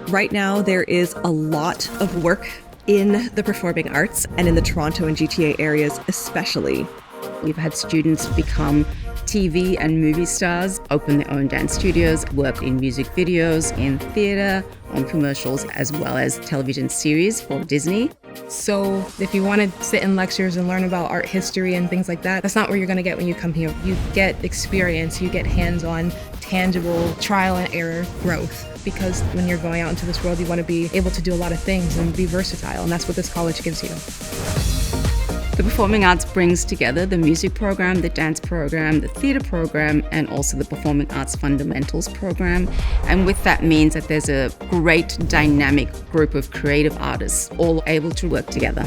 Right now, there is a lot of work in the performing arts and in the Toronto and GTA areas especially. We've had students become TV and movie stars, open their own dance studios, work in music videos, in theatre, on commercials, as well as television series for Disney. So if you want to sit in lectures and learn about art history and things like that, that's not what you're going to get when you come here. You get experience, you get hands-on, tangible, trial and error growth. Because when you're going out into this world, you want to be able to do a lot of things and be versatile, and that's what this college gives you. The Performing Arts brings together the music program, the dance program, the theatre program, and also the Performing Arts Fundamentals program. And with that means that there's a great dynamic group of creative artists all able to work together.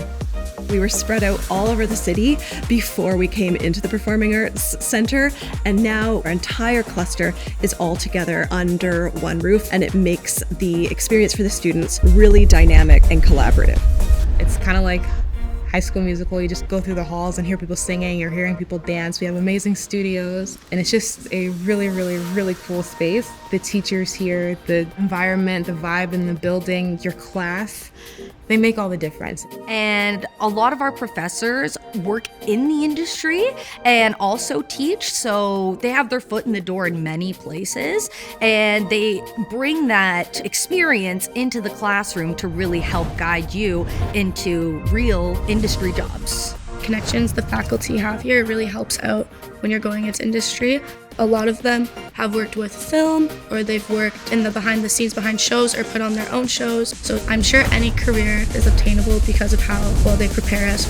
We were spread out all over the city before we came into the Performing Arts Center, and now our entire cluster is all together under one roof, and it makes the experience for the students really dynamic and collaborative. It's kind of like High School Musical. You just go through the halls and hear people singing, you're hearing people dance. We have amazing studios, and it's just a really, really, really cool space. The teachers here, the environment, the vibe in the building, your class, they make all the difference. And a lot of our professors work in the industry and also teach, so they have their foot in the door in many places, and they bring that experience into the classroom to really help guide you into real industry jobs. Connections the faculty have here really helps out when you're going into industry. A lot of them have worked with film, or they've worked in the behind the scenes behind shows or put on their own shows. So I'm sure any career is obtainable because of how well they prepare us.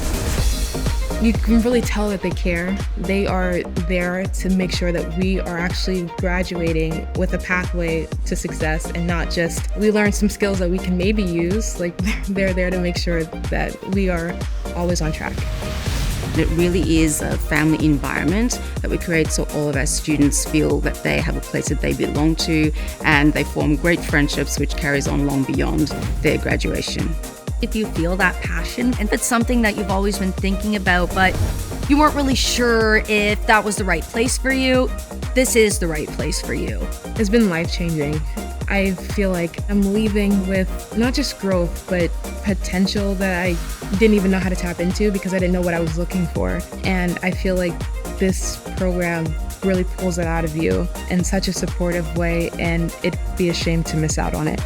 You can really tell that they care. They are there to make sure that we are actually graduating with a pathway to success, and not just we learn some skills that we can maybe use. Like, they're there to make sure that we are always on track. It really is a family environment that we create, so all of our students feel that they have a place that they belong to, and they form great friendships which carries on long beyond their graduation. If you feel that passion, and if it's something that you've always been thinking about, but you weren't really sure if that was the right place for you, this is the right place for you. It's been life-changing. I feel like I'm leaving with not just growth, but potential that I didn't even know how to tap into because I didn't know what I was looking for. And I feel like this program really pulls it out of you in such a supportive way, and it'd be a shame to miss out on it.